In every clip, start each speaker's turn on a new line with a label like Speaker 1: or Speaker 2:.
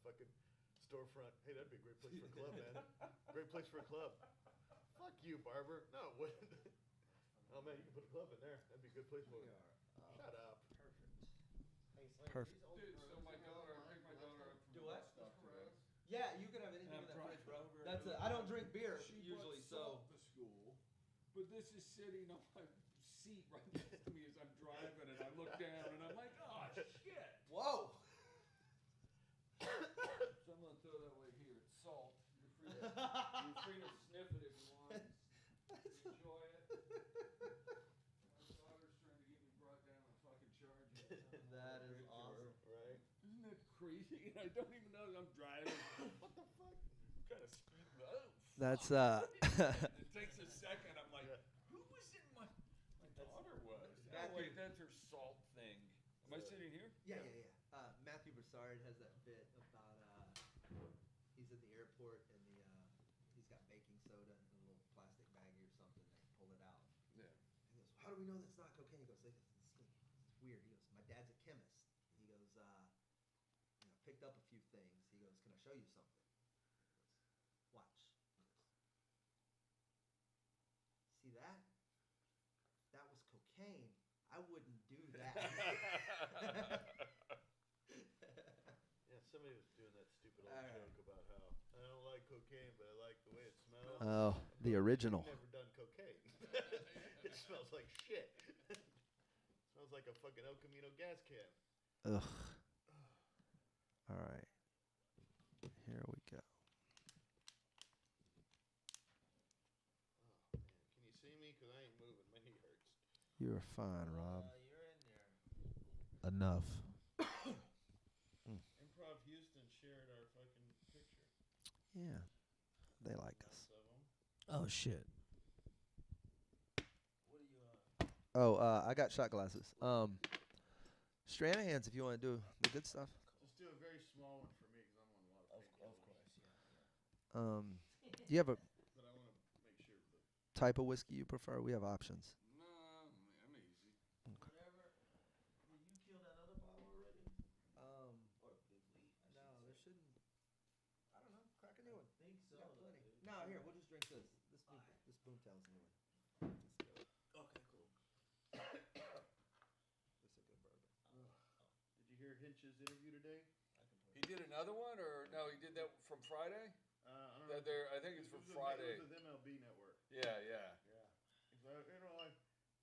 Speaker 1: fucking storefront. Hey, that'd be a great place for a club, man. Great place for a club. Fuck you, barber. No, what? Oh, man, you can put a club in there. That'd be a good place for it. Shut up.
Speaker 2: Perfect.
Speaker 3: Dude, so my daughter, I picked my daughter up from
Speaker 4: Do what?
Speaker 3: Stuff today.
Speaker 4: Yeah, you can have anything in that fridge, bro. That's I don't drink beer usually, so.
Speaker 3: To school, but this is sitting on my seat right next to me as I'm driving, and I look down, and I'm like, oh shit.
Speaker 4: Whoa.
Speaker 3: So I'm gonna throw that away here. It's salt. You're free to sniff it if you want. Enjoy it. My daughter's trying to get me brought down and fucking charge it.
Speaker 4: That is awesome.
Speaker 1: Right?
Speaker 3: Isn't that crazy? And I don't even know I'm driving. What the fuck? What kind of speed those?
Speaker 2: That's
Speaker 3: It takes a second. I'm like, who was in my daughter was? Oh, wait, that's her salt thing. Am I sitting here?
Speaker 4: Yeah. Matthew Broussard has that bit about he's in the airport and he's got baking soda in a little plastic baggie or something. They pull it out.
Speaker 3: Yeah.
Speaker 4: He goes, "How do we know that's not cocaine?" He goes, "It's weird." He goes, "My dad's a chemist." He goes, "Picked up a few things." He goes, "Can I show you something?" He goes, "Watch." He goes, "See that? That was cocaine. I wouldn't do that."
Speaker 1: Yeah, somebody was doing that stupid old
Speaker 4: Alright.
Speaker 1: joke about how I don't like cocaine, but I like the way it smells.
Speaker 2: oh, the original.
Speaker 1: I've never done cocaine. It smells like shit. Smells like a fucking El Camino gas can.
Speaker 2: Ugh. All right. Here we go.
Speaker 1: Oh, man. Can you see me? Because I ain't moving. My knee hurts.
Speaker 2: You are fine, Rob.
Speaker 4: You're in there.
Speaker 2: Enough.
Speaker 1: Improv Houston shared our fucking picture.
Speaker 2: Yeah. They like us.
Speaker 1: Most of 'em.
Speaker 5: Oh shit.
Speaker 4: What are you
Speaker 2: Oh, I got shot glasses. Stranahan's if you want to do the good stuff.
Speaker 1: Just do a very small one for me because I'm on a lot of
Speaker 4: Of course,
Speaker 2: Do you have a
Speaker 1: But I want to make sure that
Speaker 2: type of whiskey you prefer? We have options.
Speaker 3: No, I'm easy.
Speaker 4: Whatever. Did you kill that other bottle already? Or did we? No, there shouldn't. I don't know. Crack a new one. I think so. Got plenty. No, here, we'll just drink this. This Boomtown's new one. Let's go. Okay, cool. This is a good bourbon.
Speaker 1: Did you hear Hinch's interview today?
Speaker 3: He did another one, or no? He did that from Friday.
Speaker 1: I don't
Speaker 3: That
Speaker 1: know.
Speaker 3: I think it's from Friday.
Speaker 1: It was with MLB Network.
Speaker 3: Yeah.
Speaker 1: Yeah. He's like, they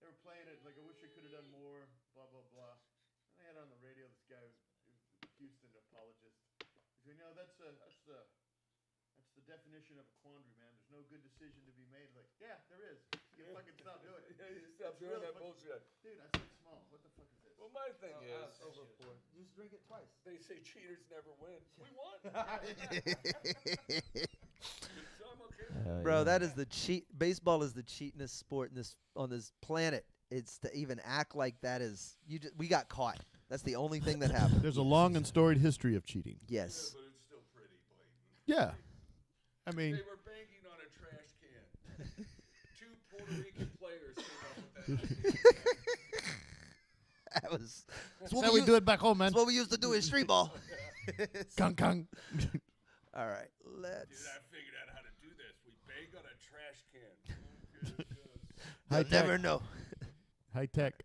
Speaker 1: were playing it like I wish I could have done more. Blah blah blah. And they had on the radio this guy who's a Houston apologist. He's going, that's the definition of a quandary, man. There's no good decision to be made. Like, yeah, there is. You can fucking stop doing it.
Speaker 3: Yeah, you stop
Speaker 1: It's
Speaker 3: doing
Speaker 1: real
Speaker 3: that
Speaker 1: fucking-
Speaker 3: bullshit.
Speaker 1: Dude, I said small. What the fuck is this?
Speaker 3: Well, my thing is,
Speaker 4: Over 4. Just drink it twice.
Speaker 3: they say cheaters never win. We won. So I'm okay.
Speaker 2: Bro, that is the cheat. Baseball is the cheatingest sport in on this planet. It's to even act like that is we got caught. That's the only thing that happened.
Speaker 6: There's a long and storied history of cheating.
Speaker 2: Yes.
Speaker 3: But it's still pretty blatant.
Speaker 6: Yeah. I mean,
Speaker 3: They were banging on a trash can. 2 Puerto Rican players came up with that idea.
Speaker 2: That was. That's
Speaker 6: that's how we do it back home, man.
Speaker 2: That's what we used to do in street ball.
Speaker 6: Kung kung.
Speaker 2: All right,
Speaker 3: Dude,
Speaker 2: let's.
Speaker 3: I figured out how to do this. We bang on a trash can. Good.
Speaker 6: High
Speaker 2: You'll
Speaker 6: tech.
Speaker 2: never know.
Speaker 6: High tech.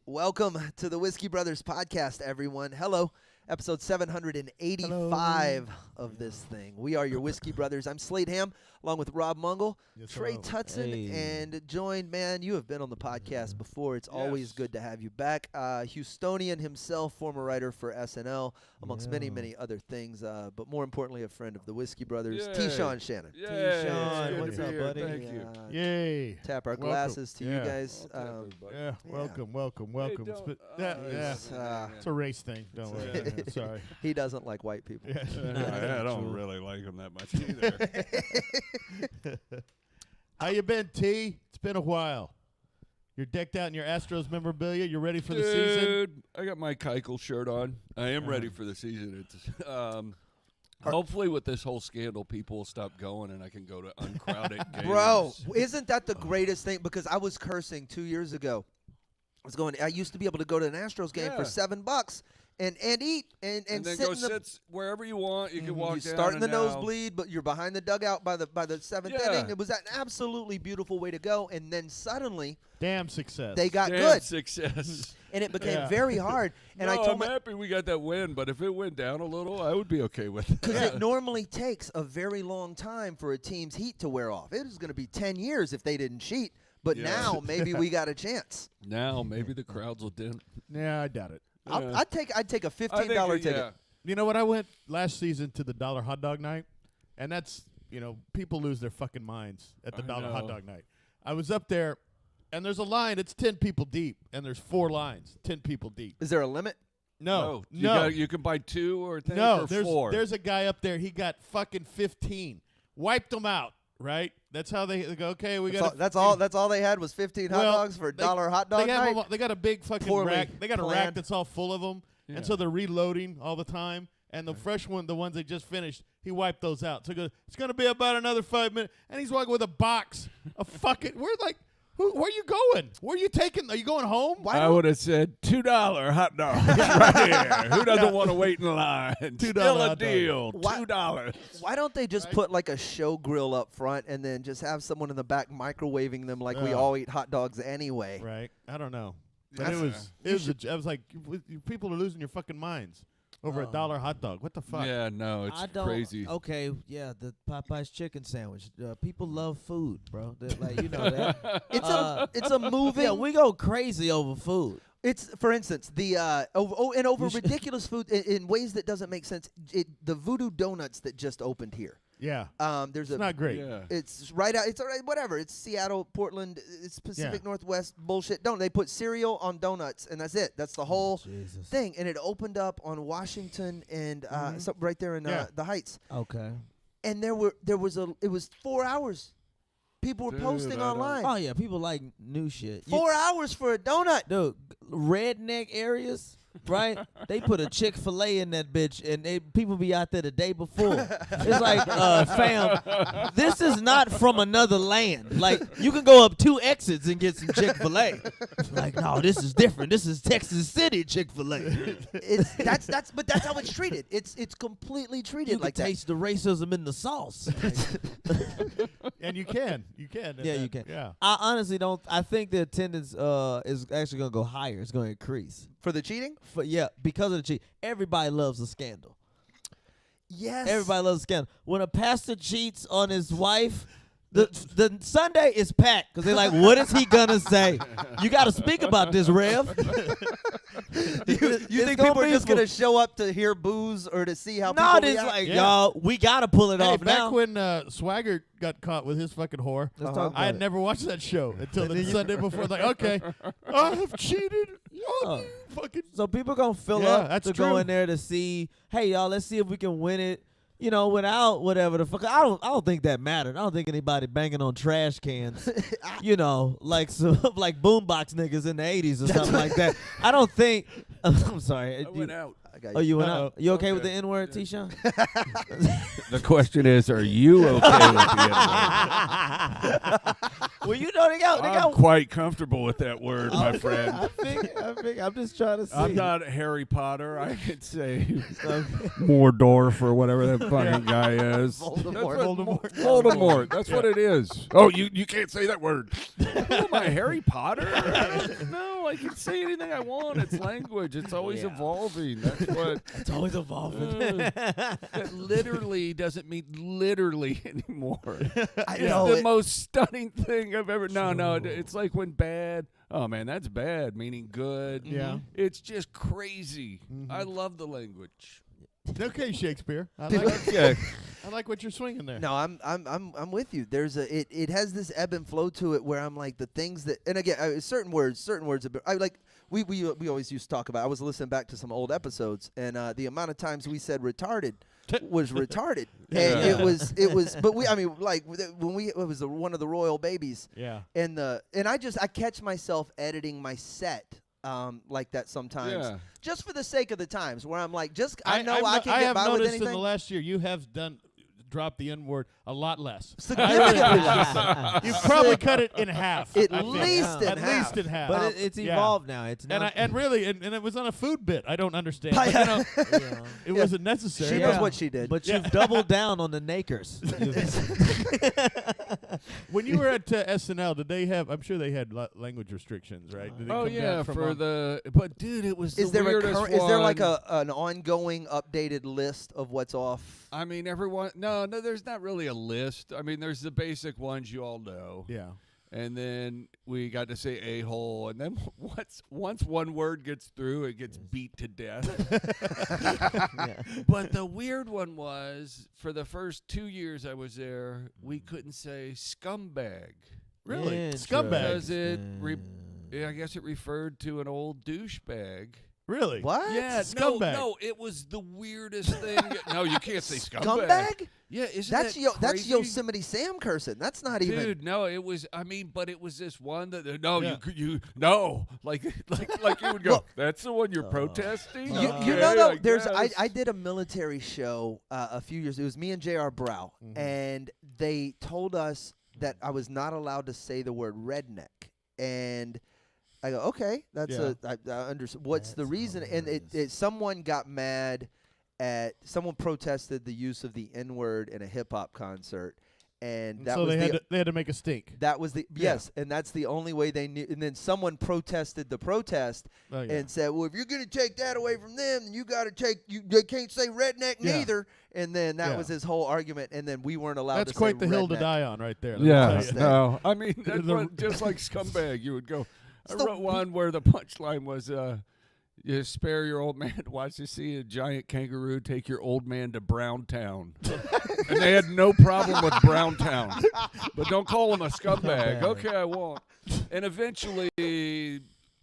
Speaker 2: Welcome to the Whiskey Brothers podcast, everyone. Hello, episode 785 of this thing. We are your Whiskey Brothers. I'm Slade Ham, along with Rob Mungle,
Speaker 6: Yes,
Speaker 2: Trey
Speaker 6: hello.
Speaker 2: Tutson,
Speaker 5: Hey.
Speaker 2: and joined, man, you have been on the podcast before. It's always
Speaker 3: Yes.
Speaker 2: good to have you back. Houstonian himself, former writer for SNL, amongst many,
Speaker 5: Yeah.
Speaker 2: many other things, but more importantly, a friend of the Whiskey Brothers,
Speaker 3: Yay.
Speaker 2: T-Shawn Shannon.
Speaker 3: Yeah,
Speaker 5: Sean,
Speaker 3: it's good
Speaker 5: what's
Speaker 3: to be
Speaker 5: up,
Speaker 3: here.
Speaker 5: buddy?
Speaker 3: Thank you.
Speaker 6: Yay.
Speaker 2: Tap our
Speaker 6: Welcome.
Speaker 2: glasses to you
Speaker 6: Yeah.
Speaker 2: guys.
Speaker 3: I'll tap everybody.
Speaker 6: Yeah. Welcome. Welcome. Welcome.
Speaker 3: Hey,
Speaker 6: It's
Speaker 3: don't-
Speaker 6: been- yeah.
Speaker 2: It's, uh,
Speaker 6: It's a race thing. Don't worry.
Speaker 3: Yeah.
Speaker 6: Yeah, sorry.
Speaker 2: He doesn't like white people.
Speaker 6: Yeah.
Speaker 3: I don't really like him that much either.
Speaker 6: How you been, T? It's been a while. You're decked out in your Astros memorabilia. You ready for the season?
Speaker 3: Dude, I got my Keuchel shirt on. I am ready for the season. It's, hopefully, with this whole scandal, people will stop going and I can go to uncrowded games.
Speaker 2: Bro, isn't that the greatest thing? Because I was cursing 2 years ago. I used to be able to go to an Astros game for
Speaker 3: Yeah.
Speaker 2: $7, and eat and
Speaker 3: then
Speaker 2: sit
Speaker 3: go
Speaker 2: in the,
Speaker 3: sit wherever you want. You can walk
Speaker 2: you
Speaker 3: down.
Speaker 2: start in the
Speaker 3: and now-
Speaker 2: nosebleed, but you're behind the dugout by the seventh
Speaker 3: Yeah.
Speaker 2: inning. It was an absolutely beautiful way to go, and then suddenly
Speaker 6: Damn success.
Speaker 2: they got
Speaker 3: Damn
Speaker 2: good,
Speaker 3: success.
Speaker 2: and it became
Speaker 6: Yeah.
Speaker 2: very hard. And
Speaker 3: No,
Speaker 2: I told
Speaker 3: I'm happy we got that win, but if it went down a little, I would be okay with it.
Speaker 2: because it normally takes a very long time for a team's heat to wear off. It was going to be 10 years if they didn't cheat, but
Speaker 3: Yeah.
Speaker 2: now maybe we got a chance.
Speaker 3: Now maybe the crowds will dent.
Speaker 6: Yeah, I doubt it.
Speaker 3: Yeah.
Speaker 2: I'd take a
Speaker 3: I think
Speaker 2: $15 ticket.
Speaker 3: yeah.
Speaker 6: You know what? I went last season to the $1 hot dog night, and that's, people lose their fucking minds at the
Speaker 3: I
Speaker 6: $1 hot
Speaker 3: know.
Speaker 6: dog night. I was up there, and there's a line. It's 10 people deep, and there's 4 lines, 10 people deep.
Speaker 2: Is there a limit?
Speaker 6: No.
Speaker 3: You can buy 2 or think
Speaker 6: No,
Speaker 3: or
Speaker 6: there's
Speaker 3: 4.
Speaker 6: there's a guy up there. He got fucking 15. Wiped them out, right? That's how they go, okay, we got
Speaker 2: That's all they had was 15 hot dogs for a $1 hot dog night.
Speaker 6: They got a big fucking
Speaker 2: Poorly
Speaker 6: rack. They got a rack
Speaker 2: planned.
Speaker 6: that's all full of them,
Speaker 3: Yeah.
Speaker 6: and so they're reloading all the time. And the fresh one, the ones they just finished, he wiped those out. So he goes, it's going to be about another 5 minutes. And he's walking with a box of fucking, where are you going? Where are you taking? Are you going home?
Speaker 3: I would have said $2 hot dogs right here. Who doesn't want to wait in line? Still a
Speaker 6: hot dog.
Speaker 3: deal.
Speaker 2: Why-
Speaker 3: $2.
Speaker 2: Why don't they just put like a show grill up front and then just have someone in the back microwaving them like we
Speaker 6: Yeah.
Speaker 2: all eat hot dogs anyway?
Speaker 6: Right. I don't know. But
Speaker 3: That's-
Speaker 6: I was like, you people are losing your fucking minds over a $1 hot dog. What the fuck?
Speaker 3: Yeah, no, it's
Speaker 4: I don't.
Speaker 3: crazy.
Speaker 4: Okay, yeah, the Popeye's chicken sandwich. People love food, bro. They're like, you know that.
Speaker 2: It's a moving.
Speaker 4: Yeah, we go crazy over food.
Speaker 2: It's for instance the over ridiculous food in ways that doesn't make sense. The Voodoo Donuts that just opened here.
Speaker 6: Yeah.
Speaker 2: There's
Speaker 6: It's not great.
Speaker 3: Yeah.
Speaker 2: It's right out. It's all right. Whatever. It's Seattle, Portland. It's Pacific Northwest bullshit. Don't they put cereal on donuts and that's it? That's the whole
Speaker 4: Jesus.
Speaker 2: thing. And it opened up on Washington and right there in
Speaker 6: Yeah.
Speaker 2: the Heights.
Speaker 4: Okay.
Speaker 2: And it was 4 hours. People were
Speaker 3: Dude,
Speaker 2: posting
Speaker 3: I don't-
Speaker 2: online.
Speaker 4: Oh yeah, people like new shit.
Speaker 2: 4 hours for a donut.
Speaker 4: Dude, redneck areas, right? They put a Chick-fil-A in that bitch, and people be out there the day before. It's like, fam, this is not from another land. Like, you can go up 2 exits and get some Chick-fil-A. Like, no, this is different. This is Texas City Chick-fil-A.
Speaker 2: But that's how it's treated. It's completely treated
Speaker 4: You
Speaker 2: like
Speaker 4: can
Speaker 2: that.
Speaker 4: taste the racism in the sauce.
Speaker 6: And you can.
Speaker 4: Yeah, you can.
Speaker 6: Yeah.
Speaker 4: I honestly don't. I think the attendance is actually going to go higher. It's going to increase.
Speaker 2: For the cheating?
Speaker 4: Because of the cheat. Everybody loves a scandal.
Speaker 2: Yes.
Speaker 4: Everybody loves a scandal. When a pastor cheats on his wife, the Sunday is packed because they're like, what is he gonna say? You got to speak about this, Rev.
Speaker 2: You think people are just gonna show up to hear booze or to see how
Speaker 4: No,
Speaker 2: people
Speaker 4: it's
Speaker 2: react?
Speaker 4: like,
Speaker 6: Yeah.
Speaker 4: y'all, we got to pull it
Speaker 6: Hey,
Speaker 4: off
Speaker 6: back
Speaker 4: now.
Speaker 6: when Swagger got caught with his fucking whore,
Speaker 4: Let's talk
Speaker 6: I
Speaker 4: about
Speaker 6: had
Speaker 4: it.
Speaker 6: never watched that show until the Sunday before. Like, okay, I have cheated.
Speaker 4: Oh.
Speaker 6: You fucking.
Speaker 4: So people gonna fill
Speaker 6: Yeah,
Speaker 4: up
Speaker 6: that's
Speaker 4: to go
Speaker 6: true.
Speaker 4: in there to see. Hey, y'all, let's see if we can win it. You know, without whatever the fuck. I don't think that mattered. I don't think anybody banging on trash cans. You know, like some like boombox niggas in the '80s or something like that. I don't think. I'm sorry.
Speaker 3: I went out.
Speaker 2: I got
Speaker 4: Oh, you went
Speaker 6: Uh-oh.
Speaker 4: out. You okay with
Speaker 3: Okay.
Speaker 4: the N-word, T-Shawn?
Speaker 3: The question is, are you okay with the N-word?
Speaker 4: Well, you know they got.
Speaker 3: I'm quite comfortable with that word, my friend.
Speaker 4: I think. I'm just trying to see.
Speaker 3: I'm not Harry Potter. I could say Mordorf or whatever that fucking guy is. Voldemort. That's what it is. Oh, you can't say that word. Who am I, Harry Potter? No, I can say anything I want. It's language. It's always evolving. That's what.
Speaker 4: It's always evolving.
Speaker 3: That literally doesn't mean literally anymore.
Speaker 2: I
Speaker 3: It's
Speaker 2: know
Speaker 3: the
Speaker 2: it.
Speaker 3: most stunning thing I've ever. No, it's like when bad. Oh man, that's bad, meaning good.
Speaker 6: Yeah.
Speaker 3: It's just crazy. I love the language.
Speaker 6: Okay, Shakespeare. I
Speaker 2: Dude,
Speaker 6: like,
Speaker 3: Okay.
Speaker 6: I like what you're swinging there.
Speaker 2: No, I'm with you. There's it has this ebb and flow to it where I'm like the things that, and again, certain words I like. We always used to talk about. I was listening back to some old episodes, and the amount of times we said retarded was retarded, and
Speaker 3: Yeah.
Speaker 2: it was. But like when it was one of the royal babies,
Speaker 6: Yeah.
Speaker 2: and I catch myself editing my set. Like that sometimes,
Speaker 3: Yeah.
Speaker 2: just for the sake of the times, where I'm like, I know
Speaker 6: I've
Speaker 2: I
Speaker 6: no-
Speaker 2: can
Speaker 6: I
Speaker 2: get
Speaker 6: have
Speaker 2: by with
Speaker 6: noticed in
Speaker 2: anything.
Speaker 6: the last year you have dropped the N word a lot less.
Speaker 2: Significantly less.
Speaker 6: You probably cut it in half.
Speaker 2: At
Speaker 6: I think.
Speaker 2: least in
Speaker 6: At
Speaker 2: half.
Speaker 6: least in half.
Speaker 4: But it's
Speaker 6: Yeah.
Speaker 4: evolved now. It's not.
Speaker 6: And it was on a food bit. I don't understand. But, you know,
Speaker 4: Yeah.
Speaker 6: it wasn't necessary.
Speaker 2: She
Speaker 4: Yeah.
Speaker 2: knows what she did.
Speaker 4: But you've doubled down on the Nakers.
Speaker 6: When you were at SNL, did they have? I'm sure they had language restrictions, right? Did they
Speaker 3: Oh
Speaker 6: come
Speaker 3: yeah,
Speaker 6: down from
Speaker 3: for
Speaker 6: on-
Speaker 3: the but dude, it was
Speaker 2: is
Speaker 3: the
Speaker 2: there
Speaker 3: weirdest one.
Speaker 2: is there like an ongoing updated list of what's off?
Speaker 3: I mean, everyone. No, there's not really a list. I mean, there's the basic ones you all know.
Speaker 6: Yeah.
Speaker 3: And then we got to say a-hole, and then once one word gets through, it gets beat to death. But the weird one was, for the first 2 years I was there, we couldn't say scumbag.
Speaker 6: Really? Scumbag.
Speaker 3: Because I guess it referred to an old douchebag.
Speaker 6: Really?
Speaker 2: What?
Speaker 3: Yeah,
Speaker 6: Scumbag.
Speaker 3: no, it was the weirdest thing. No, you can't say scumbag.
Speaker 2: Scumbag?
Speaker 3: Yeah, isn't
Speaker 2: That's
Speaker 3: that
Speaker 2: that's
Speaker 3: crazy?
Speaker 2: Yosemite Sam cursing. That's not even.
Speaker 3: Dude, no, it was. I mean, but it was this one that no,
Speaker 6: Yeah.
Speaker 3: you no, like you would go.
Speaker 2: Well,
Speaker 3: That's the one you're protesting.
Speaker 2: You
Speaker 3: Okay,
Speaker 2: know though,
Speaker 3: I
Speaker 2: I
Speaker 3: guess.
Speaker 2: did a military show a few years. It was me and J.R. Brow, and they told us that I was not allowed to say the word redneck, and I go, okay, that's
Speaker 6: Yeah.
Speaker 2: I understand. What's the
Speaker 4: That's
Speaker 2: reason? And someone got mad at someone protested the use of the N word in a hip hop concert, and that
Speaker 6: so
Speaker 2: was
Speaker 6: they had to make a stink.
Speaker 2: that was the
Speaker 6: Yeah.
Speaker 2: yes, and that's the only way they knew. And then someone protested the protest
Speaker 6: Oh, yeah.
Speaker 2: and said, "Well, if you're going to take that away from them, then you got to take they can't say redneck
Speaker 6: Yeah.
Speaker 2: neither." And then that
Speaker 6: Yeah.
Speaker 2: was his whole argument. And then we weren't allowed
Speaker 6: That's
Speaker 2: to
Speaker 6: quite
Speaker 2: say
Speaker 6: the hill to
Speaker 2: redneck.
Speaker 6: die on, right there. let me
Speaker 3: Yeah,
Speaker 6: tell you.
Speaker 3: no, I mean that's
Speaker 6: The-
Speaker 3: what, just like scumbag, you would go. I
Speaker 2: the
Speaker 3: wrote one where the punchline was, "You spare your old man to watch to see a giant kangaroo take your old man to Browntown," and they had no problem with Browntown, but don't call him a scumbag. Okay, I won't. And eventually,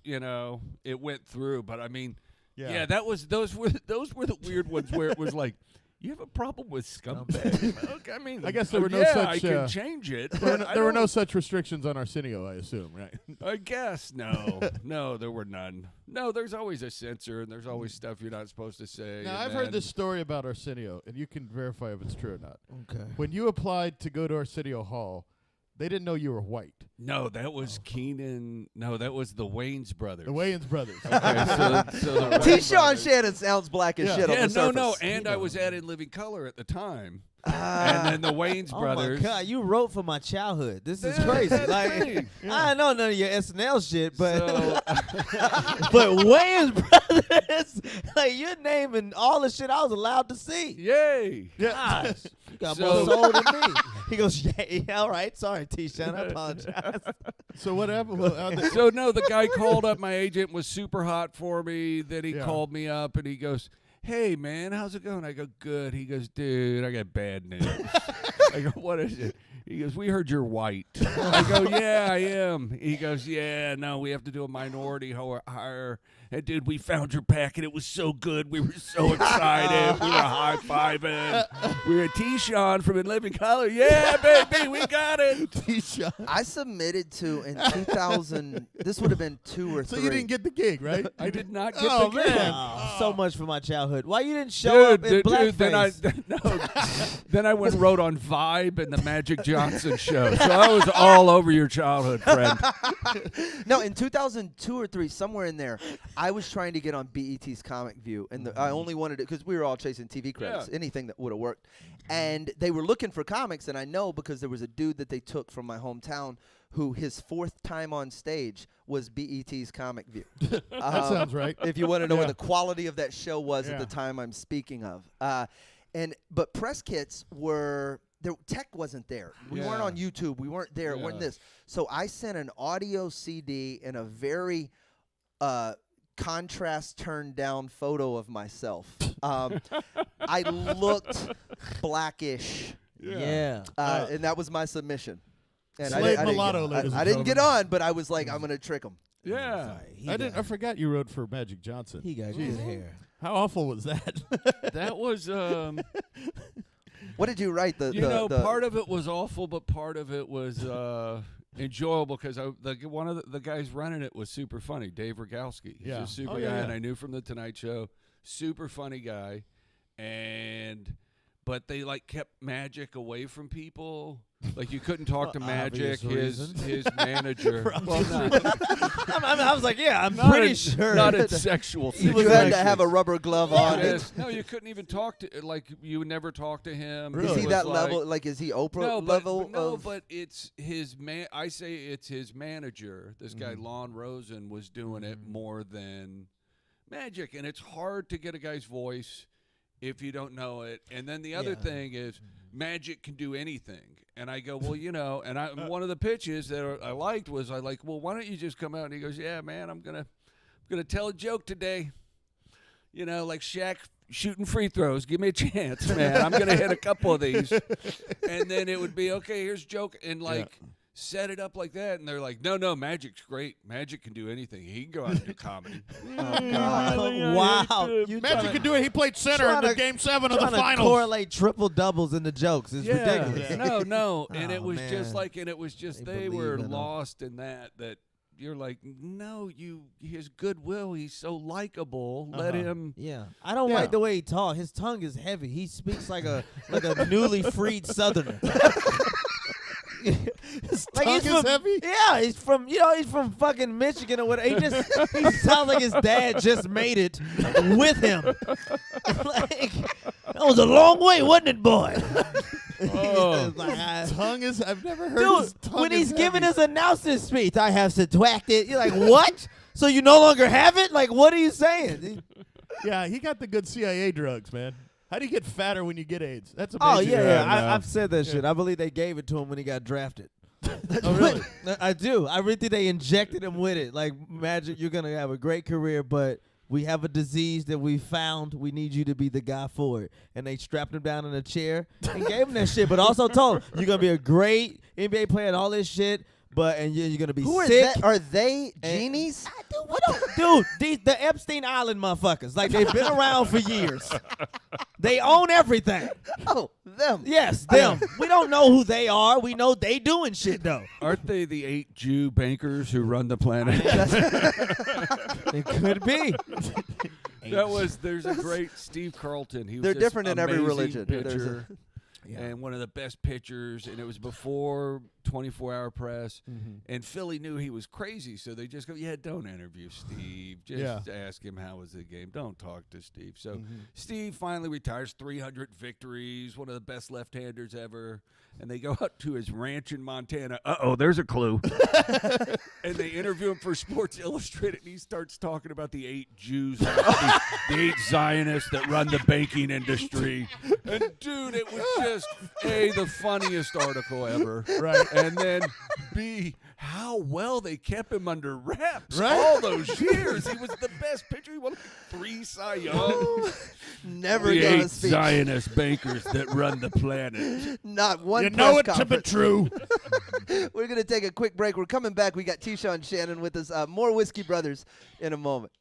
Speaker 3: you know, it went through. But I mean, yeah, those were the weird ones where it was like, you have a problem with scumbag? Okay, I mean,
Speaker 6: I guess there were no
Speaker 3: yeah,
Speaker 6: such,
Speaker 3: I can change it.
Speaker 6: There were
Speaker 3: but I
Speaker 6: there were no
Speaker 3: don't-
Speaker 6: such restrictions on Arsenio, I assume, right?
Speaker 3: I guess no, there were none. No, there's always a censor, and there's always stuff you're not supposed to say.
Speaker 6: Now,
Speaker 3: and
Speaker 6: I've heard
Speaker 3: then-
Speaker 6: this story about Arsenio, and you can verify if it's true or not.
Speaker 4: Okay.
Speaker 6: When you applied to go to Arsenio Hall, they didn't know you were white.
Speaker 3: No, that was Keenan. No, that was the Wayans brothers.
Speaker 6: The Wayans brothers.
Speaker 3: Okay, so the Wayans
Speaker 2: T. Sean
Speaker 3: brothers.
Speaker 2: Shannon sounds black as
Speaker 6: Yeah.
Speaker 2: shit on
Speaker 3: Yeah,
Speaker 2: the
Speaker 3: no,
Speaker 2: surface.
Speaker 3: no, and I was at In Living Color at the time,
Speaker 2: Ah.
Speaker 3: and then the Wayans
Speaker 4: Oh
Speaker 3: brothers.
Speaker 4: my God, you wrote for my childhood. This is
Speaker 3: Yeah,
Speaker 4: crazy.
Speaker 3: that's
Speaker 4: Like,
Speaker 3: me.
Speaker 4: I know none of your SNL shit, but
Speaker 3: So,
Speaker 4: but Wayans brothers, like you're naming all the shit I was allowed to see.
Speaker 3: yay!
Speaker 6: Yeah.
Speaker 4: Gosh, you got
Speaker 3: So-
Speaker 4: more soul than me. He goes, yeah, all right, sorry, T-Sean, I apologize.
Speaker 6: So what happened? Well,
Speaker 3: So no, the guy called up my agent, was super hot for me. Then he
Speaker 6: Yeah.
Speaker 3: called me up and he goes, "Hey man, how's it going?" I go, "Good." He goes, "Dude, I got bad news." I go, "What is it?" He goes, "We heard you're white." I go, "Yeah, I am." He goes, "Yeah, no, we have to do a minority hire." And dude, we found your packet. It was so good. We were so excited. We were high fiving. We were T-Sean from In Living Color. Yeah, baby, we got it.
Speaker 6: T-Sean.
Speaker 2: I submitted to in 2000. This would have been 2 or
Speaker 6: So
Speaker 2: 3.
Speaker 6: you didn't get the gig, right?
Speaker 3: I did not get
Speaker 6: Oh,
Speaker 3: the gig.
Speaker 6: man.
Speaker 4: Oh, so much for my childhood. Why you didn't show up in blackface?
Speaker 3: Then I went and wrote on Vibe and the Magic Johnson show. So I was all over your childhood, friend.
Speaker 2: No, in 2002 or 3, somewhere in there, I was trying to get on BET's Comic View, and I only wanted it because we were all chasing TV credits,
Speaker 3: Yeah.
Speaker 2: anything that would have worked. And they were looking for comics, and I know because there was a dude that they took from my hometown who his 4th time on stage was BET's Comic View.
Speaker 6: That sounds right.
Speaker 2: If you want to know
Speaker 6: Yeah.
Speaker 2: what the quality of that show was
Speaker 6: Yeah.
Speaker 2: at the time I'm speaking of. But press kits were there, tech wasn't there. We weren't
Speaker 3: Yeah.
Speaker 2: on YouTube. We weren't there. It weren't
Speaker 3: Yeah.
Speaker 2: this. So I sent an audio CD and a very contrast turned down photo of myself. I looked blackish,
Speaker 4: Yeah.
Speaker 2: and that was my submission. And
Speaker 6: Slave
Speaker 2: I didn't
Speaker 6: mulatto,
Speaker 2: get,
Speaker 6: ladies and
Speaker 2: I didn't get
Speaker 6: gentlemen.
Speaker 2: on, but I was like, I'm gonna trick them.
Speaker 3: Yeah.
Speaker 6: I forgot you wrote for Magic Johnson.
Speaker 4: He got good hair.
Speaker 6: How awful was that?
Speaker 3: That was,
Speaker 2: What did you write?
Speaker 3: part of it was awful, but part of it was enjoyable because one of the guys running it was super funny, Dave Rogowski. He's
Speaker 6: Yeah.
Speaker 3: a super
Speaker 6: Oh,
Speaker 3: guy,
Speaker 6: yeah,
Speaker 3: and
Speaker 6: yeah.
Speaker 3: I knew from The Tonight Show. Super funny guy. but they like kept Magic away from people. Like you couldn't talk to Magic,
Speaker 4: obvious
Speaker 3: his manager.
Speaker 4: Well, I was like, yeah, I'm
Speaker 3: Not
Speaker 4: pretty
Speaker 3: in-
Speaker 4: sure.
Speaker 3: Not in sexual
Speaker 2: You
Speaker 3: situations.
Speaker 2: had to have a rubber glove on.
Speaker 3: Yes. No, you couldn't even talk to you would never talk to him.
Speaker 2: Is
Speaker 3: It
Speaker 2: he
Speaker 3: was
Speaker 2: that
Speaker 3: like-
Speaker 2: level? Like, is he Oprah
Speaker 3: No,
Speaker 2: level?
Speaker 3: but, no,
Speaker 2: of,
Speaker 3: but it's his man. I say it's his manager. This guy Lon Rosen was doing it more than Magic, and it's hard to get a guy's voice if you don't know it. And then the other thing is Magic can do anything. And I go, well, and one of the pitches that I liked was well, why don't you just come out? And he goes, yeah, man, I'm gonna tell a joke today. Like Shaq shooting free throws. Give me a chance, man. I'm gonna hit a couple of these, and then it would be okay. Here's a joke, and set it up like that. And they're like, no, Magic's great. Magic can do anything. He can go out and do comedy.
Speaker 4: Wow. You
Speaker 6: Magic could do it. He played center in the Game 7 of the
Speaker 4: trying to
Speaker 6: finals.
Speaker 4: correlate triple doubles in the jokes. It's ridiculous.
Speaker 3: No, and it
Speaker 4: Oh,
Speaker 3: was
Speaker 4: man.
Speaker 3: just
Speaker 4: They
Speaker 3: they were
Speaker 4: believe in him.
Speaker 3: lost in that you're like, no, his goodwill, he's so likable. Let him.
Speaker 4: Yeah, I don't like the way he talks. His tongue is heavy. He speaks like a newly freed Southerner. Like
Speaker 6: tongue is heavy?
Speaker 4: Yeah, he's from fucking Michigan or whatever. He sounds like his dad just made it with him. Like, that was a long way, wasn't it, boy?
Speaker 3: Oh.
Speaker 6: Tongue is. I've never heard. His
Speaker 4: Dude,
Speaker 6: tongue
Speaker 4: when
Speaker 6: is
Speaker 4: he's giving
Speaker 6: heavy.
Speaker 4: his announcement speech, I have subtracted. You're like, what? So you no longer have it? Like, what are you saying?
Speaker 6: Yeah, he got the good CIA drugs, man. How do you get fatter when you get AIDS? That's
Speaker 4: Oh,
Speaker 6: amazing.
Speaker 4: yeah. I've said that shit. I believe they gave it to him when he got drafted.
Speaker 6: Oh, really?
Speaker 4: I do. I really think they injected him with it. Like, Magic, you're going to have a great career, but we have a disease that we found. We need you to be the guy for it. And they strapped him down in a chair and gave him that shit, but also told him, you're going to be a great NBA player and all this shit, and you're going to be
Speaker 2: who
Speaker 4: sick.
Speaker 2: are they genies?
Speaker 4: Dude, the Epstein Island motherfuckers. Like, they've been around for years. They own everything.
Speaker 2: Oh, them.
Speaker 4: Yes, them. We don't know who they are. We know they doing shit, though.
Speaker 3: Aren't they the 8 Jew bankers who run the planet?
Speaker 4: It could be.
Speaker 3: There's a great Steve Carlton. He was
Speaker 2: They're
Speaker 3: this
Speaker 2: different in every
Speaker 3: amazing
Speaker 2: religion. There's
Speaker 3: pitcher, and one of the best pitchers, and it was before 24-hour press, and Philly knew he was crazy, so they just go, don't interview Steve. Just ask him how was the game. Don't talk to Steve. So Steve finally retires, 300 victories, one of the best left-handers ever, and they go out to his ranch in Montana. Uh-oh, there's a clue. And they interview him for Sports Illustrated, and he starts talking about the 8 Jews, the 8 Zionists that run the banking industry. And, dude, it was just, A, the funniest article ever.
Speaker 6: Right.
Speaker 3: And then, B, how well they kept him under wraps
Speaker 6: Right.
Speaker 3: all those years. He was the best pitcher. He won 3 Cy Young.
Speaker 2: Never
Speaker 3: The
Speaker 2: done
Speaker 3: 8
Speaker 2: a speech.
Speaker 3: Zionist bankers that run the planet.
Speaker 2: Not one.
Speaker 6: You know it
Speaker 2: press
Speaker 6: to be
Speaker 2: conference.
Speaker 6: true.
Speaker 2: We're gonna take a quick break. We're coming back. We got T-Shawn Shannon with us. More Whiskey Brothers in a moment.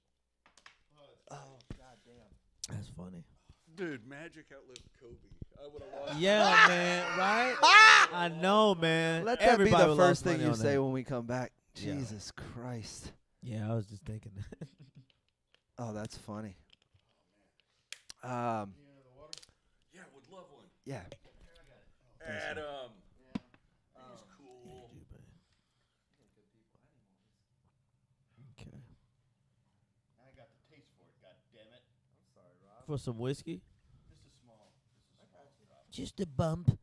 Speaker 2: Oh, goddamn.
Speaker 4: That's funny.
Speaker 3: Dude, Magic outlived Kobe. I would have lost.
Speaker 4: Yeah, man, right? I know, man.
Speaker 2: Let that
Speaker 4: Everybody
Speaker 2: be the
Speaker 4: would
Speaker 2: first
Speaker 4: lost
Speaker 2: thing
Speaker 4: money
Speaker 2: you
Speaker 4: on
Speaker 2: say
Speaker 4: that.
Speaker 2: when we come back.
Speaker 4: Yeah.
Speaker 2: Jesus Christ.
Speaker 4: Yeah, I was just thinking that.
Speaker 2: Oh, that's funny.
Speaker 3: Yeah, would love one.
Speaker 2: Yeah.
Speaker 3: Adam. He's cool.
Speaker 4: Okay.
Speaker 1: I got the taste for it, God damn it. I'm sorry, Rob.
Speaker 4: For some whiskey?
Speaker 1: This is small.
Speaker 4: Just a bump.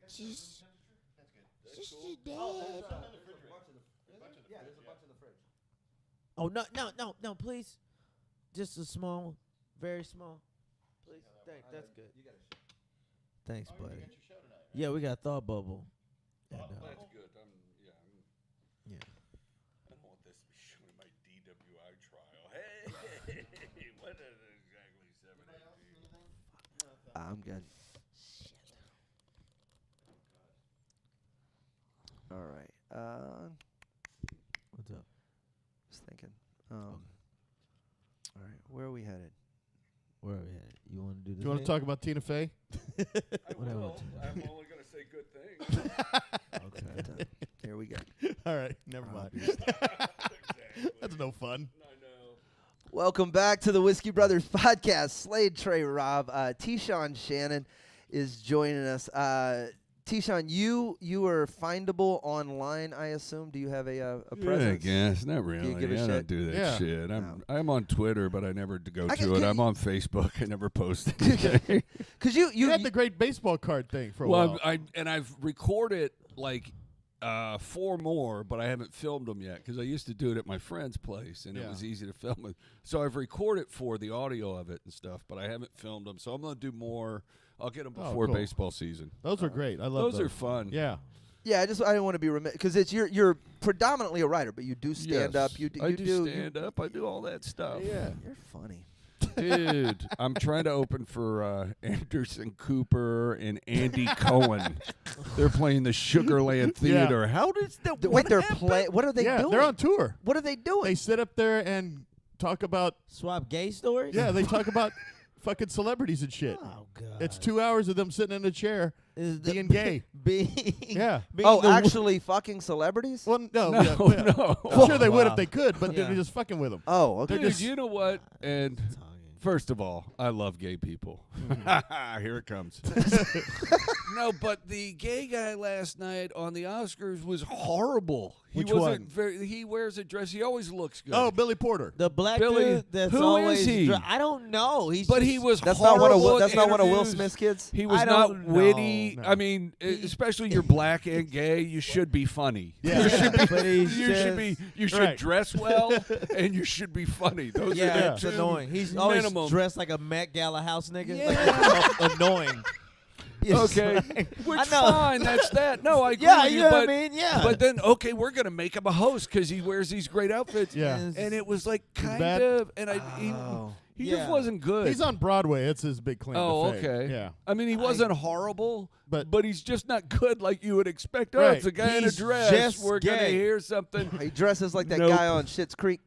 Speaker 1: Just
Speaker 4: a dab.
Speaker 2: Yeah, there's a bunch in the fridge.
Speaker 4: Oh, no, please. Just a small, very small. Please. That's good.
Speaker 2: You got a shot.
Speaker 4: Thanks, buddy.
Speaker 1: your show tonight.
Speaker 4: Yeah, we got Thought Bubble. And,
Speaker 3: That's good.
Speaker 4: yeah.
Speaker 3: I don't want this to be showing my DWI trial. Hey, what is exactly 718?
Speaker 2: I'm good. All right.
Speaker 4: What's up?
Speaker 2: Just thinking. All right. Where are we headed?
Speaker 4: Where are we at? You want to do this?
Speaker 6: Do you want to talk about Tina Fey?
Speaker 3: I
Speaker 4: Whatever.
Speaker 3: will. I'm only going to say good things.
Speaker 4: Okay.
Speaker 2: Here we go.
Speaker 6: All right. Never mind.
Speaker 3: Exactly.
Speaker 6: That's no fun.
Speaker 3: I know.
Speaker 2: Welcome back to the Whiskey Brothers podcast. Slade, Trey, Rob. T-Shawn Shannon is joining us. T-Shawn, you are findable online, I assume. Do you have a presence?
Speaker 5: Yeah, I guess. Not really.
Speaker 2: give a
Speaker 5: I
Speaker 2: shit?
Speaker 5: don't do that
Speaker 6: Yeah.
Speaker 5: shit.
Speaker 2: No.
Speaker 5: I'm on Twitter, but I never go
Speaker 2: I
Speaker 5: to
Speaker 2: can-
Speaker 5: it.
Speaker 2: can
Speaker 5: I'm
Speaker 2: you-
Speaker 5: on Facebook. I never post anything.
Speaker 2: Because
Speaker 6: You had the great baseball card thing for a while.
Speaker 5: I've recorded like 4 more, but I haven't filmed them yet because I used to do it at my friend's place, and it
Speaker 6: Yeah.
Speaker 5: was easy to film it. So I've recorded for the audio of it and stuff, but I haven't filmed them. So I'm gonna do more. I'll get them
Speaker 6: Oh,
Speaker 5: before
Speaker 6: cool.
Speaker 5: baseball season.
Speaker 6: Those are great. I love
Speaker 5: Those are fun.
Speaker 6: Yeah.
Speaker 2: Yeah, I didn't want to be remiss because it's you're predominantly a writer, but you do stand
Speaker 5: Yes.
Speaker 2: up. You
Speaker 5: I
Speaker 2: do
Speaker 5: stand up. I do all that stuff.
Speaker 6: Yeah.
Speaker 2: You're funny.
Speaker 5: Dude, I'm trying to open for Anderson Cooper and Andy Cohen. They're playing the Sugarland Theater. How does that?
Speaker 2: Wait,
Speaker 5: what
Speaker 2: they're
Speaker 5: happened?
Speaker 2: What are they
Speaker 6: Yeah,
Speaker 2: doing?
Speaker 6: they're on tour.
Speaker 2: What are they doing?
Speaker 6: They sit up there and talk about
Speaker 4: Swap gay stories?
Speaker 6: yeah, they talk about fucking celebrities and shit.
Speaker 4: Oh, God.
Speaker 6: It's 2 hours of them sitting in a chair
Speaker 4: Is the-
Speaker 6: being gay.
Speaker 4: Being,
Speaker 6: Yeah.
Speaker 4: being
Speaker 2: Oh,
Speaker 4: the-
Speaker 2: actually fucking celebrities?
Speaker 6: Well, no,
Speaker 5: No,
Speaker 6: yeah, yeah.
Speaker 5: no.
Speaker 6: I'm sure they would
Speaker 4: Wow.
Speaker 6: if they could, but
Speaker 4: Yeah.
Speaker 6: they're just fucking with them.
Speaker 2: Oh, okay.
Speaker 6: They're
Speaker 5: Dude,
Speaker 6: just-
Speaker 5: you know what? And
Speaker 4: Talking.
Speaker 5: first of all, I love gay people. Here it comes. No, but the gay guy last night on the Oscars was horrible. He
Speaker 6: Which
Speaker 5: wasn't
Speaker 6: one?
Speaker 5: very. He wears a dress. He always looks good.
Speaker 6: Oh, Billy Porter.
Speaker 4: The black
Speaker 5: Billy-
Speaker 4: dude that's
Speaker 5: who is
Speaker 4: always
Speaker 5: he?
Speaker 4: I don't know. He's
Speaker 5: but
Speaker 4: just,
Speaker 5: he was
Speaker 2: That's not one of
Speaker 5: horrible
Speaker 2: Will,
Speaker 5: at
Speaker 2: that's not one of Will
Speaker 5: interviews.
Speaker 2: Smith's kids.
Speaker 5: He was
Speaker 4: I
Speaker 5: not
Speaker 4: don't
Speaker 5: witty.
Speaker 6: know.
Speaker 5: I mean, especially you're black and gay, you should be funny.
Speaker 6: Yeah.
Speaker 4: but he's
Speaker 5: You
Speaker 4: just,
Speaker 5: should be. You should
Speaker 6: Right.
Speaker 5: dress well, and you should be funny. Those
Speaker 4: Yeah,
Speaker 5: are the
Speaker 4: it's
Speaker 5: two
Speaker 4: annoying. He's always
Speaker 5: minimum.
Speaker 4: dressed like a Met Gala house nigga.
Speaker 5: Yeah.
Speaker 4: Like, annoying. It's
Speaker 5: Okay,
Speaker 4: like-
Speaker 5: which
Speaker 4: I know.
Speaker 5: fine. That's that. No, I agree
Speaker 4: Yeah,
Speaker 5: with
Speaker 4: you
Speaker 5: you.
Speaker 4: know
Speaker 5: but,
Speaker 4: what I mean? Yeah.
Speaker 5: But then, okay, we're gonna make him a host because he wears these great outfits.
Speaker 6: Yeah.
Speaker 4: Yes.
Speaker 5: And it was like kind
Speaker 6: bad?
Speaker 5: of, and
Speaker 2: Oh.
Speaker 5: he
Speaker 4: Yeah.
Speaker 5: just wasn't good.
Speaker 6: He's on Broadway. It's his big claim
Speaker 5: Oh,
Speaker 6: to fame.
Speaker 5: okay.
Speaker 6: Yeah.
Speaker 5: I mean, he wasn't horrible,
Speaker 6: But-
Speaker 5: but he's just not good like you would expect. Oh,
Speaker 6: Right.
Speaker 5: it's a guy in a
Speaker 4: He's
Speaker 5: dress.
Speaker 4: just
Speaker 5: We're gonna
Speaker 4: gay.
Speaker 5: hear something.
Speaker 2: He dresses like that
Speaker 5: Nope.
Speaker 2: guy on Schitt's Creek.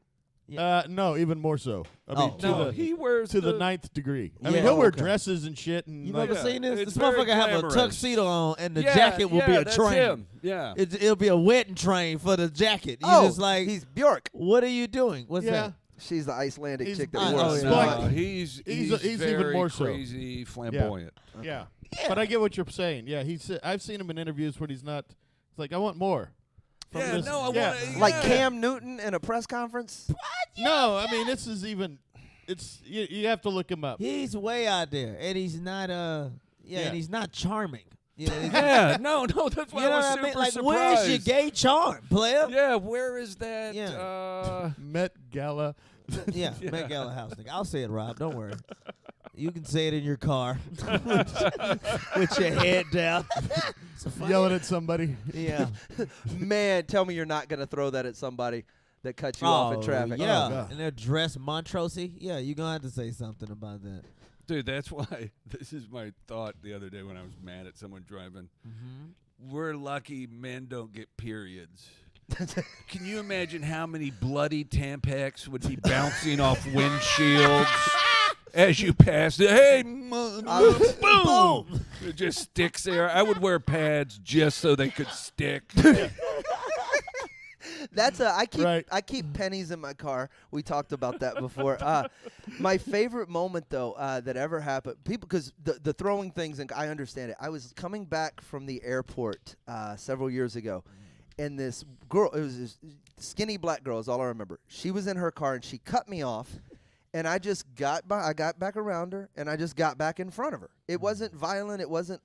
Speaker 6: No, even more so. I mean,
Speaker 4: Oh,
Speaker 6: to
Speaker 5: No,
Speaker 6: the
Speaker 5: he wears
Speaker 6: to the 9th degree. I mean,
Speaker 4: Yeah.
Speaker 6: he'll wear
Speaker 2: Okay.
Speaker 6: dresses and shit and
Speaker 4: You've
Speaker 6: like,
Speaker 4: ever seen this?
Speaker 5: it's
Speaker 4: This
Speaker 5: very
Speaker 4: motherfucker have a
Speaker 5: glamorous.
Speaker 4: tuxedo on, and the
Speaker 5: Yeah,
Speaker 4: jacket will be
Speaker 5: yeah,
Speaker 4: a
Speaker 5: that's
Speaker 4: train.
Speaker 5: him. Yeah.
Speaker 4: It'll be a wedding train for the jacket. You
Speaker 2: Oh,
Speaker 4: just like,
Speaker 2: he's Bjork.
Speaker 4: what are you doing? What's
Speaker 6: yeah.
Speaker 4: that?
Speaker 2: She's the Icelandic
Speaker 6: He's-
Speaker 2: chick that
Speaker 4: I-
Speaker 2: wore
Speaker 4: oh,
Speaker 2: a
Speaker 4: yeah.
Speaker 2: smock.
Speaker 6: But-
Speaker 5: he's
Speaker 6: he's even
Speaker 5: very
Speaker 6: more so.
Speaker 5: crazy, flamboyant.
Speaker 6: Yeah. But I get what you're saying. Yeah, I've seen him in interviews where he's not. It's like I want more. from
Speaker 5: Yeah,
Speaker 6: this.
Speaker 5: no, I
Speaker 6: yeah.
Speaker 5: want
Speaker 2: Like Cam Newton in a press conference.
Speaker 6: No, I mean this is even. It's you have to look him up.
Speaker 4: He's way out there, and he's not and he's not charming. You know, he's-
Speaker 5: Yeah, no, that's why
Speaker 4: you know
Speaker 5: I was
Speaker 4: what I
Speaker 5: super
Speaker 4: mean? Like,
Speaker 5: surprised.
Speaker 4: where's your gay charm, player?
Speaker 5: Yeah, where is that?
Speaker 4: Yeah.
Speaker 6: Met Gala.
Speaker 4: Yeah, Met Gala house nigga. I'll say it, Rob. Don't worry. You can say it in your car with your head down. It's a funny-
Speaker 6: Yelling at somebody.
Speaker 4: Yeah.
Speaker 2: Man, tell me you're not gonna throw that at somebody that cuts you off in traffic.
Speaker 4: Yeah,
Speaker 6: Oh, God.
Speaker 4: and they're dressed Montrosy. Yeah, you're gonna have to say something about that.
Speaker 5: Dude, that's why this is my thought the other day when I was mad at someone driving.
Speaker 4: Mm-hmm.
Speaker 5: We're lucky men don't get periods. Can you imagine how many bloody Tampax would be bouncing off windshields as you pass it? Hey, boom! It just sticks there. I would wear pads just so they could stick.
Speaker 2: That's I keep
Speaker 6: Right.
Speaker 2: I keep pennies in my car. We talked about that before. My favorite moment though that ever happened, people because the throwing things, and I understand it. I was coming back from the airport several years ago, and this girl, it was this skinny black girl, is all I remember. She was in her car and she cut me off. And I just got back around her, and I just got back in front of her. It wasn't violent. It wasn't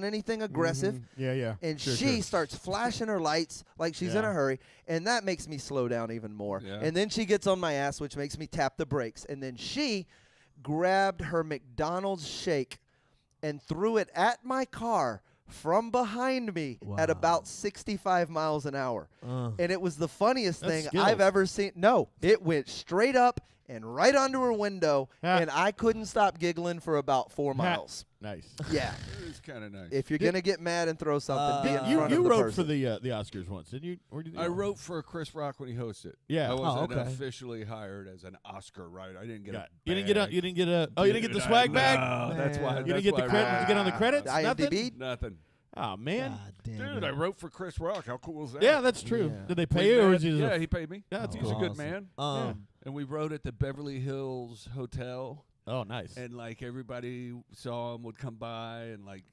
Speaker 2: anything aggressive.
Speaker 6: Yeah.
Speaker 2: And
Speaker 6: Sure,
Speaker 2: she
Speaker 6: sure.
Speaker 2: starts flashing her lights like she's in
Speaker 6: Yeah.
Speaker 2: a hurry, and that makes me slow down even more.
Speaker 5: Yeah.
Speaker 2: And then she gets on my ass, which makes me tap the brakes. And then she grabbed her McDonald's shake and threw it at my car from behind me at
Speaker 4: Wow.
Speaker 2: about 65 miles an hour. And it was the funniest
Speaker 6: That's
Speaker 2: thing
Speaker 6: skills.
Speaker 2: I've ever seen. No, it went straight up and right under her window,
Speaker 6: Ah.
Speaker 2: and I couldn't stop giggling for about 4 miles.
Speaker 6: Nice.
Speaker 2: Yeah.
Speaker 5: It's kind of nice.
Speaker 2: If you're going to get mad and throw something, be in
Speaker 6: You
Speaker 2: front of the
Speaker 6: wrote
Speaker 2: person.
Speaker 6: for the Oscars once, didn't you? Or did you?
Speaker 5: I wrote for Chris Rock when he hosted.
Speaker 6: Yeah.
Speaker 5: I
Speaker 6: Oh,
Speaker 5: wasn't
Speaker 4: okay.
Speaker 5: officially hired as an Oscar writer. I didn't get a
Speaker 6: You didn't get a.
Speaker 5: bag.
Speaker 6: You didn't get a. Oh, you didn't get the swag bag.
Speaker 5: No, that's why.
Speaker 4: Man.
Speaker 6: You
Speaker 5: that's
Speaker 6: didn't get the
Speaker 5: why I
Speaker 6: credit.
Speaker 5: wrote
Speaker 6: Did you get on the
Speaker 5: it.
Speaker 6: credits?
Speaker 2: IMDb?
Speaker 6: Nothing.
Speaker 5: Nothing.
Speaker 6: Oh man.
Speaker 4: God damn
Speaker 5: Dude,
Speaker 4: it.
Speaker 5: I wrote for Chris Rock. How cool was that?
Speaker 6: Yeah, that's true.
Speaker 4: Yeah.
Speaker 6: Did they
Speaker 5: Played
Speaker 6: pay you, or
Speaker 5: mad-
Speaker 6: was he?
Speaker 5: Yeah, he paid me.
Speaker 6: Yeah, that's
Speaker 5: He's a
Speaker 6: cool.
Speaker 5: good
Speaker 4: Awesome.
Speaker 5: man. and we rode at the Beverly Hills Hotel.
Speaker 6: Oh, nice.
Speaker 5: And like everybody saw him, would come by, and like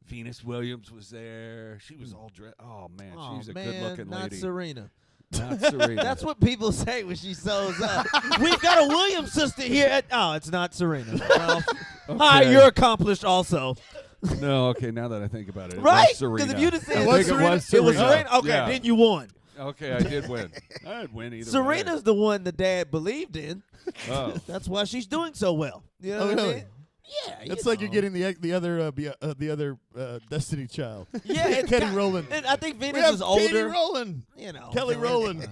Speaker 5: Venus Williams was there. She was all dressed. Oh man, she's a good-looking
Speaker 4: not
Speaker 5: lady.
Speaker 4: Serena.
Speaker 5: Not Serena.
Speaker 4: That's what people say when she sews up. We've got a Williams sister here. It's not Serena. Well, hi,
Speaker 5: Okay.
Speaker 4: you're accomplished also.
Speaker 5: No, okay. Now that I think about it,
Speaker 4: Right?
Speaker 5: it was Serena.
Speaker 4: Because if you'd have said
Speaker 5: I think
Speaker 4: Serena,
Speaker 5: it was Serena.
Speaker 4: Okay,
Speaker 5: Yeah.
Speaker 4: then you won.
Speaker 5: Okay, I did win. I'd win either
Speaker 4: Serena's the one the dad believed in.
Speaker 5: way. Oh.
Speaker 4: That's why she's doing so well. You know
Speaker 6: Oh,
Speaker 4: what I
Speaker 6: really?
Speaker 4: mean? Yeah,
Speaker 6: It's
Speaker 4: you
Speaker 6: like
Speaker 4: know.
Speaker 6: you're getting the other Destiny Child.
Speaker 4: Yeah, it's
Speaker 6: Kenny
Speaker 4: got-
Speaker 6: Rowland.
Speaker 4: And I think
Speaker 6: We
Speaker 4: Venus
Speaker 6: have
Speaker 4: is
Speaker 6: Katie
Speaker 4: older.
Speaker 6: Rowland.
Speaker 4: You know,
Speaker 6: Kelly
Speaker 4: so
Speaker 6: Rowland.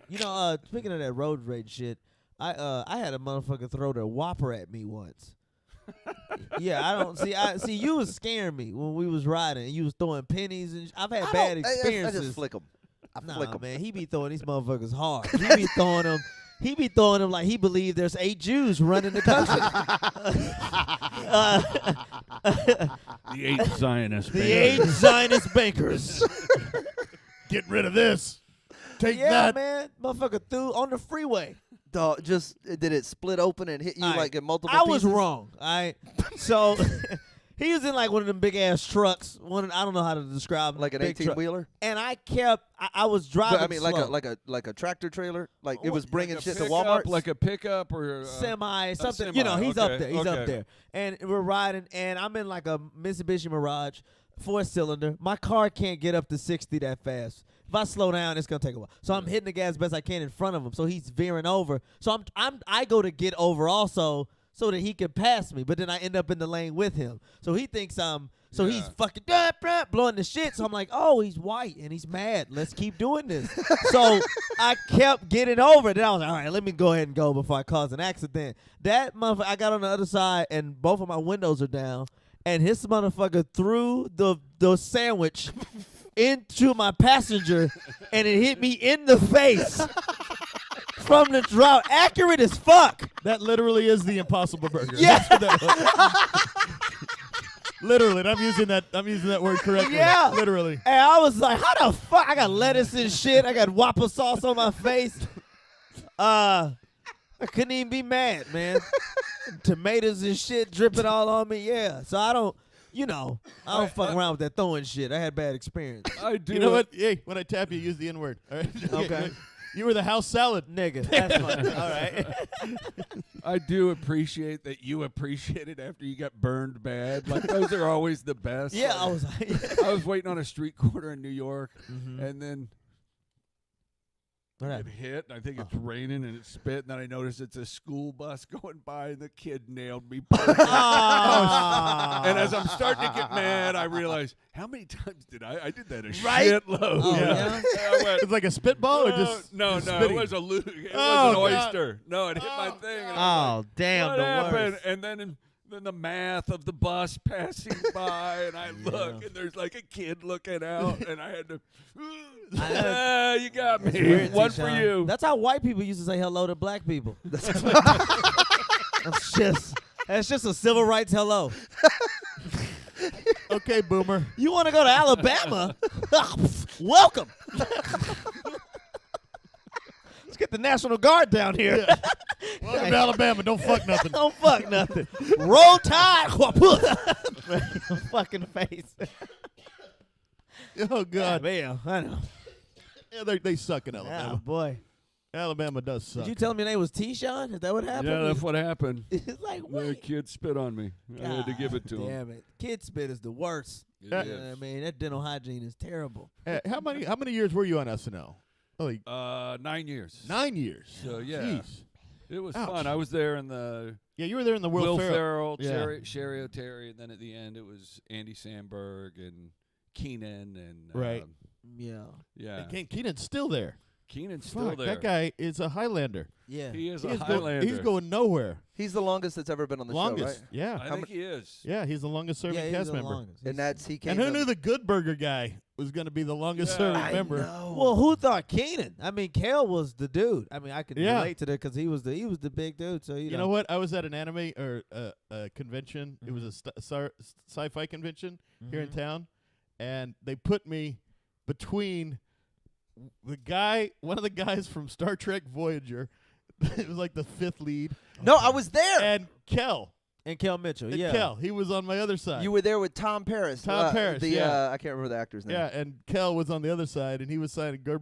Speaker 4: You know, speaking of that road rage shit, I had a motherfucker throw their Whopper at me once. Yeah, I don't see. You was scaring me when we was riding. You was throwing pennies, and I've had bad
Speaker 2: I
Speaker 4: experiences.
Speaker 2: just flick them. I
Speaker 4: Nah,
Speaker 2: flick them.
Speaker 4: man, he be throwing these motherfuckers hard. He be throwing them like he believed there's 8 Jews running the country.
Speaker 5: The 8 Zionist.
Speaker 4: The
Speaker 5: bankers.
Speaker 4: 8 Zionist bankers.
Speaker 6: Get rid of this. Take
Speaker 4: Yeah,
Speaker 6: that.
Speaker 4: man, motherfucker threw on the freeway.
Speaker 2: Dog, did it split open and hit you
Speaker 4: Alright,
Speaker 2: like in multiple
Speaker 4: I
Speaker 2: pieces?
Speaker 4: was wrong. So he was in like one of them big ass trucks. I don't know how to describe
Speaker 2: Like an
Speaker 4: big truck.
Speaker 2: 18-wheeler?
Speaker 4: And I was driving.
Speaker 2: But, I mean,
Speaker 4: slow.
Speaker 2: like a tractor trailer? Like it was bringing
Speaker 5: Like a
Speaker 2: shit to
Speaker 5: pickup,
Speaker 2: Walmart?
Speaker 5: Like a pickup or
Speaker 4: semi something.
Speaker 5: semi,
Speaker 4: You know, he's up
Speaker 5: okay,
Speaker 4: there. He's up
Speaker 5: okay.
Speaker 4: there. And we're riding, and I'm in like a Mitsubishi Mirage, 4-cylinder. My car can't get up to 60 that fast. If I slow down, it's gonna take a while. So I'm hitting the gas best I can in front of him. So he's veering over. So I go to get over also so that he can pass me. But then I end up in the lane with him. So he thinks So he's fucking blowing the shit. So I'm like, oh, he's white and he's mad. Let's keep doing this. So I kept getting over. Then I was like, all right, let me go ahead and go before I cause an accident. That motherfucker, I got on the other side and both of my windows are down. And his motherfucker threw the sandwich into my passenger and it hit me in the face from the drop. Accurate as fuck.
Speaker 6: That literally is the Impossible Burger.
Speaker 4: Yeah.
Speaker 6: Literally, and I'm using that word correctly.
Speaker 4: Yeah.
Speaker 6: Literally.
Speaker 4: And I was like, how the fuck? I got lettuce and shit. I got Whopper sauce on my face. I couldn't even be mad, man. Tomatoes and shit dripping all on me. Yeah. So I don't fuck around with that throwing shit. I had bad experience.
Speaker 5: I do.
Speaker 6: You know what? Hey, when I tap you, use the N-word. All right?
Speaker 4: Okay.
Speaker 6: You were the house salad.
Speaker 4: Nigga. That's funny. All right.
Speaker 5: I do appreciate that you appreciate it after you got burned bad. Like those are always the best.
Speaker 4: Yeah, I was like,
Speaker 5: I was waiting on a street corner in New York,
Speaker 4: Mm-hmm.
Speaker 5: and then
Speaker 4: what
Speaker 5: it
Speaker 4: happened?
Speaker 5: hit. And I think it's raining, and it spit. And then I noticed it's a school bus going by, and the kid nailed me.
Speaker 4: Ah.
Speaker 5: And as I'm starting to get mad, I realize how many times did I did that a
Speaker 4: Right?
Speaker 5: shitload.
Speaker 4: Oh, yeah?
Speaker 5: I went,
Speaker 6: It's like a spitball or just
Speaker 5: no,
Speaker 6: just
Speaker 5: it
Speaker 6: spitting?
Speaker 5: was a it
Speaker 6: Oh,
Speaker 5: was an
Speaker 6: God.
Speaker 5: oyster. No, it hit my thing. And I was
Speaker 4: Oh, damn,
Speaker 5: what
Speaker 4: the
Speaker 5: happened?
Speaker 4: worst.
Speaker 5: And then the math of the bus passing by, and I look, and there's like a kid looking out, and I had to. You got me. One for you.
Speaker 4: That's how white people used to say hello to black people. That's just a civil rights hello.
Speaker 6: Okay, boomer.
Speaker 4: You want to go to Alabama? Welcome. Let's get the National Guard down here.
Speaker 6: Welcome to Alabama. Don't fuck nothing.
Speaker 4: Don't fuck nothing. Roll Tide. Fucking face.
Speaker 6: Oh, God.
Speaker 4: Man, I know.
Speaker 6: Yeah, they suck in
Speaker 4: Oh,
Speaker 6: Alabama.
Speaker 4: boy.
Speaker 6: Alabama does suck.
Speaker 4: Did you tell me your name was T-Sean? Is that what happened?
Speaker 5: Yeah, that's what happened.
Speaker 4: It's like,
Speaker 5: The
Speaker 4: what?
Speaker 5: kid spit on me. I had to give it to him.
Speaker 4: Damn it. Kid spit is the worst.
Speaker 5: It
Speaker 4: You know
Speaker 5: is.
Speaker 4: what I mean, that dental hygiene is terrible.
Speaker 6: How many years were you on SNL? Oh,
Speaker 5: 9 years.
Speaker 6: 9 years.
Speaker 5: So yeah,
Speaker 6: Jeez.
Speaker 5: it was
Speaker 6: Ouch.
Speaker 5: fun. I was there in the
Speaker 6: Yeah, you were there in the
Speaker 5: Will
Speaker 6: Ferrell.
Speaker 5: Ferrell,
Speaker 6: Yeah.
Speaker 5: Sherry O'Terry, and then at the end it was Andy Samberg and Keenan and
Speaker 6: Right.
Speaker 4: Yeah.
Speaker 5: yeah,
Speaker 6: And Keenan's still there.
Speaker 5: Keenan's still
Speaker 6: Fuck,
Speaker 5: there.
Speaker 6: that guy is a Highlander.
Speaker 4: Yeah.
Speaker 5: He is
Speaker 6: He
Speaker 5: a
Speaker 6: is
Speaker 5: Highlander.
Speaker 6: he's going nowhere.
Speaker 2: He's the longest that's ever been on the
Speaker 6: Longest.
Speaker 2: show, right?
Speaker 6: Yeah.
Speaker 5: I think he is.
Speaker 6: Yeah, he's the longest serving
Speaker 4: Yeah, he's
Speaker 6: cast
Speaker 4: the
Speaker 6: member.
Speaker 4: longest.
Speaker 2: And that's he came.
Speaker 6: And who
Speaker 2: to-
Speaker 6: knew the Good Burger guy was going to be the longest
Speaker 5: Yeah.
Speaker 6: serving
Speaker 2: I
Speaker 6: member?
Speaker 2: know.
Speaker 4: Well, who thought Keenan? I mean, Kale was the dude. I mean, I could
Speaker 6: Yeah.
Speaker 4: relate to that because he was the big dude. So
Speaker 6: You know what? I was at an anime or a convention. It was a sci-fi convention here in town, and they put me between one of the guys from Star Trek Voyager, it was like the 5th lead,
Speaker 2: No, I was there.
Speaker 6: and Kel.
Speaker 4: And Kel Mitchell,
Speaker 6: And
Speaker 4: yeah.
Speaker 6: Kel, he was on my other side.
Speaker 2: You were there with Tom Paris.
Speaker 6: Tom Paris, yeah.
Speaker 2: I can't remember the actor's name.
Speaker 6: Yeah, and Kel was on the other side, and he was signing Good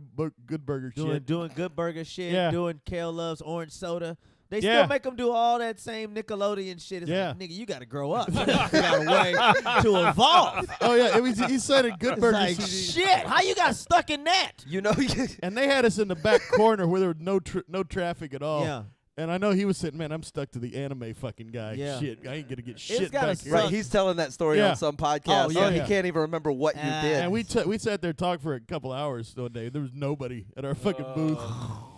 Speaker 6: Burger shit.
Speaker 4: Doing Good Burger shit,
Speaker 6: Yeah.
Speaker 4: doing Kel Loves Orange Soda. They
Speaker 6: Yeah.
Speaker 4: still make them do all that same Nickelodeon shit. It's
Speaker 6: Yeah.
Speaker 4: like, nigga, you got to grow up. You got a way to evolve.
Speaker 6: Oh yeah, he signing Good
Speaker 4: It's
Speaker 6: Burger
Speaker 4: like,
Speaker 6: CD.
Speaker 4: shit, how you got stuck in that?
Speaker 2: You know,
Speaker 6: And they had us in the back corner where there was no traffic at all.
Speaker 4: Yeah.
Speaker 6: And I know he was sitting, man, I'm stuck to the anime fucking guy.
Speaker 4: Yeah.
Speaker 6: Shit, I ain't gonna get shit
Speaker 4: gotta
Speaker 6: back here.
Speaker 2: right?
Speaker 4: suck.
Speaker 2: He's telling that story
Speaker 6: Yeah.
Speaker 2: on some podcast.
Speaker 4: Oh, yeah.
Speaker 2: He
Speaker 6: Yeah.
Speaker 2: can't even remember what you did.
Speaker 6: And we sat there talking for a couple hours one day. There was nobody at our fucking booth.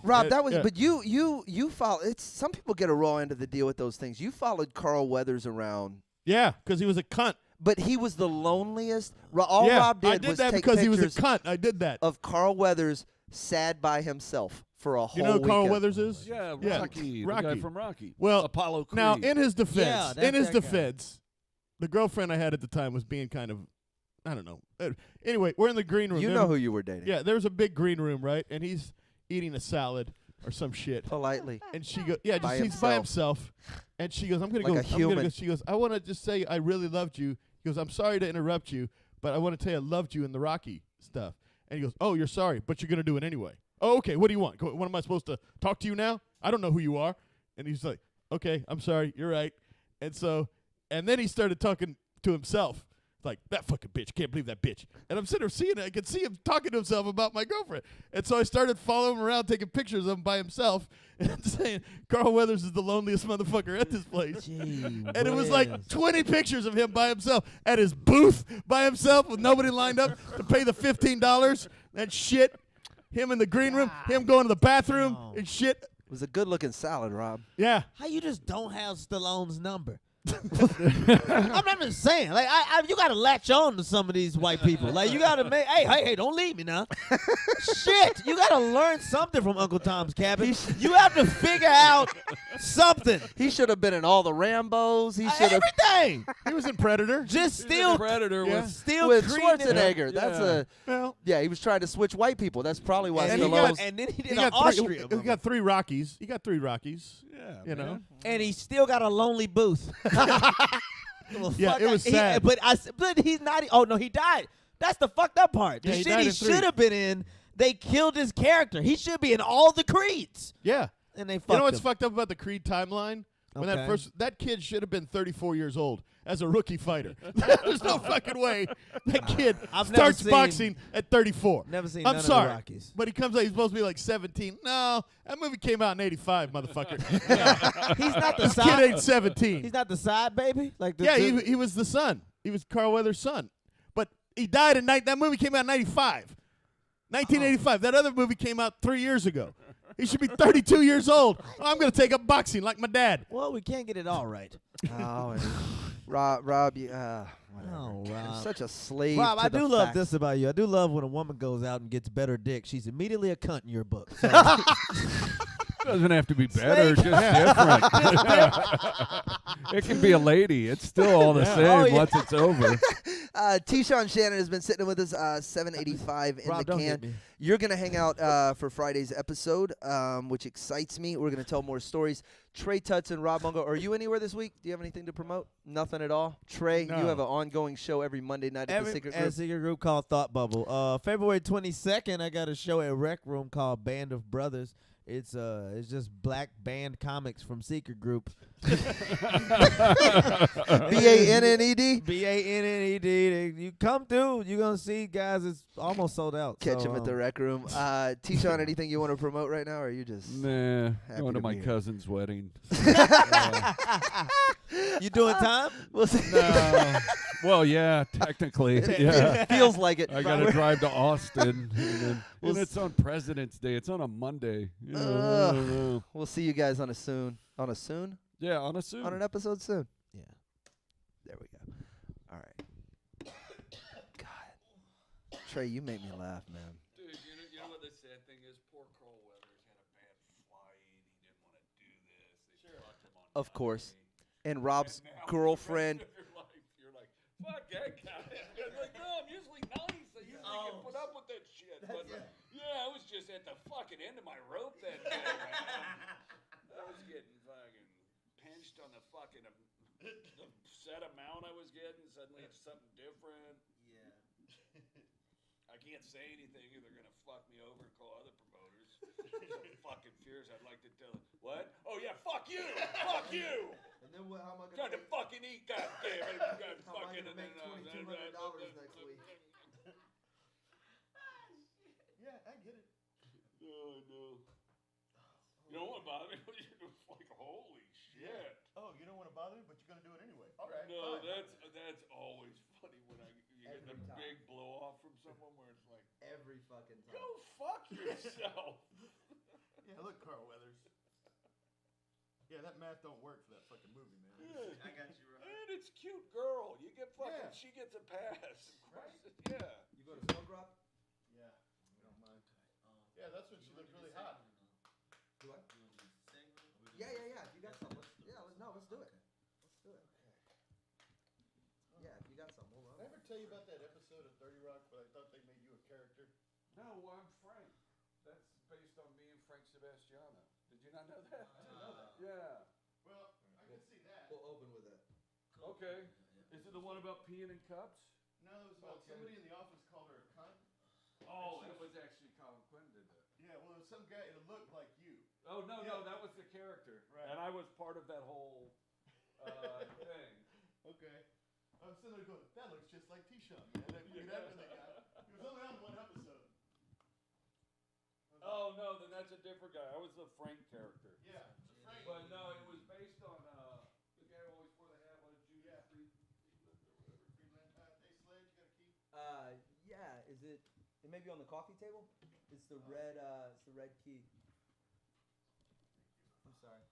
Speaker 2: Rob, that was.
Speaker 6: Yeah.
Speaker 2: But you follow. It's some people get a raw end of the deal with those things. You followed Carl Weathers around,
Speaker 6: Yeah, because he was a cunt.
Speaker 2: but he was the loneliest. All
Speaker 6: yeah,
Speaker 2: Rob did,
Speaker 6: I did
Speaker 2: was
Speaker 6: that
Speaker 2: take
Speaker 6: because he was a
Speaker 2: pictures
Speaker 6: cunt. I did that.
Speaker 2: of Carl Weathers sad by himself for a whole.
Speaker 6: You know who Carl
Speaker 2: weekend.
Speaker 6: Weathers is?
Speaker 5: Yeah,
Speaker 6: Yeah.
Speaker 5: Rocky, the
Speaker 6: Rocky.
Speaker 5: guy from Rocky.
Speaker 6: Well,
Speaker 5: Apollo Creed.
Speaker 6: Now, in his defense,
Speaker 4: Yeah, that's that guy.
Speaker 6: the girlfriend I had at the time was being kind of, I don't know. Anyway, we're in the green room.
Speaker 2: You know who you were dating.
Speaker 6: Yeah, there was a big green room, right? And he's eating a salad or some shit.
Speaker 2: Politely.
Speaker 6: And she goes, yeah,
Speaker 2: By
Speaker 6: he's by himself. And she goes, I'm going to
Speaker 2: Like
Speaker 6: go.
Speaker 2: a human.
Speaker 6: She goes, I want to just say I really loved you. He goes, I'm sorry to interrupt you, but I want to tell you I loved you in the Rocky stuff. And he goes, oh, you're sorry, but you're going to do it anyway. Oh, okay, what do you want? What am I supposed to talk to you now? I don't know who you are. And he's like, okay, I'm sorry, you're right. And then he started talking to himself. Like, that fucking bitch, can't believe that bitch. And I'm sitting there seeing it. I could see him talking to himself about my girlfriend. And so I started following him around, taking pictures of him by himself, and saying, Carl Weathers is the loneliest motherfucker at this place. And it was like 20 pictures of him by himself at his booth by himself with nobody lined up to pay the $15. That shit. Him in the green room, him going to the bathroom and shit.
Speaker 2: It was a good-looking salad, Rob.
Speaker 6: Yeah.
Speaker 4: How you just don't have Stallone's number? I'm just saying, like, you gotta latch on to some of these white people. Like, you gotta make, hey, don't leave me now. Shit, you gotta learn something from Uncle Tom's Cabin. You have to figure out something.
Speaker 2: He should have been in all the Rambos. He should have
Speaker 4: Everything.
Speaker 6: He was in Predator.
Speaker 4: Just
Speaker 5: The
Speaker 4: still,
Speaker 5: Predator
Speaker 6: Yeah.
Speaker 5: was
Speaker 4: still
Speaker 2: with
Speaker 4: treating it.
Speaker 2: Schwarzenegger. That's
Speaker 5: Yeah.
Speaker 2: a
Speaker 6: Well,
Speaker 2: he was trying to switch white people. That's probably why
Speaker 4: And,
Speaker 2: Stallone's.
Speaker 4: and then he did
Speaker 6: he
Speaker 4: an
Speaker 6: got
Speaker 4: Austria.
Speaker 6: he got 3 Rockies. He got 3 Rockies.
Speaker 5: yeah,
Speaker 6: You know.
Speaker 5: man.
Speaker 4: And he still got a lonely booth. Well,
Speaker 6: Yeah,
Speaker 4: fuck
Speaker 6: it was
Speaker 4: that.
Speaker 6: sad.
Speaker 4: But he's not. Oh no, he died. That's the fucked up part. The
Speaker 6: Yeah, he
Speaker 4: shit
Speaker 6: died
Speaker 4: he
Speaker 6: in 3.
Speaker 4: should have been in. They killed his character. He should be in all the Creeds.
Speaker 6: Yeah.
Speaker 4: And they fucked
Speaker 6: You know what's
Speaker 4: him.
Speaker 6: fucked up about the Creed timeline? When that kid should have been 34 years old as a rookie fighter. There's no fucking way that kid
Speaker 4: I've never
Speaker 6: starts
Speaker 4: seen-
Speaker 6: boxing at 34.
Speaker 4: Never seen
Speaker 6: I'm
Speaker 4: none
Speaker 6: sorry,
Speaker 4: of the Rockies.
Speaker 6: but he comes out. He's supposed to be like 17. No, that movie came out in '85, motherfucker.
Speaker 4: He's not the
Speaker 6: This kid
Speaker 4: side.
Speaker 6: ain't 17.
Speaker 4: He's not the side baby. Like the,
Speaker 6: Yeah,
Speaker 4: the-
Speaker 6: he was the son. He was Carl Weathers' son. But he died in that movie came out in 95. 1985. That other movie came out 3 years ago. He should be 32 years old. I'm going to take up boxing like my dad.
Speaker 4: Well, we can't get it all right.
Speaker 2: Oh, and Rob, you, whatever.
Speaker 4: Oh,
Speaker 2: You're
Speaker 4: Rob.
Speaker 2: such a slave.
Speaker 4: Rob,
Speaker 2: to
Speaker 4: I
Speaker 2: the
Speaker 4: do love
Speaker 2: facts.
Speaker 4: this about you. I do love when a woman goes out and gets better dick. She's immediately a cunt in your book. So,
Speaker 5: Doesn't have to be better, just different. It can be a lady. It's still all the same
Speaker 4: Oh, yeah.
Speaker 5: once it's over.
Speaker 2: T-Shawn Shannon has been sitting with us, 785 in
Speaker 4: Rob,
Speaker 2: the
Speaker 4: don't
Speaker 2: can.
Speaker 4: hit me.
Speaker 2: You're going to hang out for Friday's episode, which excites me. We're going to tell more stories. Trey Tutts and Rob Mungo, are you anywhere this week? Do you have anything to promote? Nothing at all? Trey,
Speaker 6: No.
Speaker 2: you have an ongoing show every Monday night at the Secret
Speaker 4: At a
Speaker 2: Group.
Speaker 4: secret group called Thought Bubble. February 22nd, I got a show at Rec Room called Band of Brothers. It's just black band comics from Secret Group.
Speaker 2: BANNED?
Speaker 4: BANNED. You come through, you're gonna see guys. It's almost sold out.
Speaker 2: Catch
Speaker 4: so,
Speaker 2: him at the Rec Room. T-Shawn, anything you want to promote right now, or are you just...
Speaker 5: Nah,
Speaker 2: Happy
Speaker 5: going
Speaker 2: to
Speaker 5: to my
Speaker 2: be here.
Speaker 5: cousin's wedding.
Speaker 4: You doing time?
Speaker 2: We'll see.
Speaker 5: No. Well, yeah, technically, yeah.
Speaker 2: Feels like it.
Speaker 5: I got to drive to Austin,
Speaker 2: We'll
Speaker 5: and it's on President's Day. It's on a Monday. Yeah,
Speaker 2: Ugh. We'll see you guys on a soon. On a
Speaker 5: soon.
Speaker 2: On an episode soon.
Speaker 4: Yeah.
Speaker 2: There we go. All right. God. Trey, you make me laugh, man.
Speaker 5: Dude, you know what the sad thing is? Poor Carl Weathers had a bad flight. He didn't want to do this. They fucked him on
Speaker 2: Of course.
Speaker 5: Monday.
Speaker 2: And Rob's
Speaker 5: And now
Speaker 2: girlfriend.
Speaker 5: for the rest of your life, you're like, fuck that guy. You're like, no, I'm usually nice. I usually can put up with that shit. But yeah, I just at the fucking end of my rope that day, man. I was getting fucking pinched on the fucking the set amount I was getting. Suddenly it's something different.
Speaker 4: Yeah.
Speaker 5: I can't say anything or they're gonna fuck me over and call other promoters. So fucking fierce. I'd like to tell them, what? Oh yeah, fuck you! Fuck you!
Speaker 4: And then what? How am I
Speaker 5: Trying
Speaker 4: gonna
Speaker 5: to fucking eat, goddamn it!
Speaker 4: How am I gonna make $2,200 next week?
Speaker 1: Yeah, I get it.
Speaker 5: Oh no. You don't want to bother me. You're like, holy shit.
Speaker 1: Oh, you don't want to bother me, but you're gonna do it anyway. All right.
Speaker 5: No,
Speaker 1: fine.
Speaker 5: that's always funny when you get the
Speaker 4: Every time.
Speaker 5: big blow off from someone where it's like,
Speaker 4: Every fucking time.
Speaker 5: go fuck yourself.
Speaker 1: Yeah, look, Carl Weathers. Yeah, that math don't work for that fucking movie, man.
Speaker 5: Yeah.
Speaker 4: I got you right.
Speaker 5: And it's cute girl. You get fucking.
Speaker 1: Yeah.
Speaker 5: She gets a pass.
Speaker 1: Right?
Speaker 5: Yeah.
Speaker 4: You go to Smoke Rock?
Speaker 1: Yeah, I don't mind. Yeah, that's when she looked really hot.
Speaker 4: Do I? Yeah. If you got some, let's do it. Let's do it. Yeah, if you got some, we'll run.
Speaker 1: Did I ever tell you about that episode of 30 Rock where I thought they made you a character?
Speaker 5: No, I'm Frank. That's based on me and Frank Sebastiano. Did you not know that?
Speaker 1: I didn't know that.
Speaker 5: Yeah.
Speaker 1: Well, I can see that.
Speaker 4: We'll open with it.
Speaker 5: Okay. Is it the one about peeing in cups?
Speaker 1: No, it was about
Speaker 5: Okay.
Speaker 1: somebody in the office called her a cunt.
Speaker 5: Oh, it was actually Colin Quinn did that.
Speaker 1: Yeah, well, it was some guy, it looked like you.
Speaker 5: Oh no,
Speaker 1: Yeah.
Speaker 5: that was the character,
Speaker 1: Right.
Speaker 5: and I was part of that whole thing.
Speaker 1: Okay. I was sitting there going, that looks just like T-Shawn, man. That fucking actor they got. He was only on one episode.
Speaker 5: Oh no, then that's a different guy. I was the Frank character.
Speaker 1: Yeah, Frank.
Speaker 5: But no, it was based on the guy who always wore the hat, what Judy
Speaker 1: Yeah.
Speaker 5: Freeland or whatever.
Speaker 1: Freeland. Hey, Slade, you got a key?
Speaker 4: Yeah, is it? It may be on the coffee table. It's the red key. I'm sorry.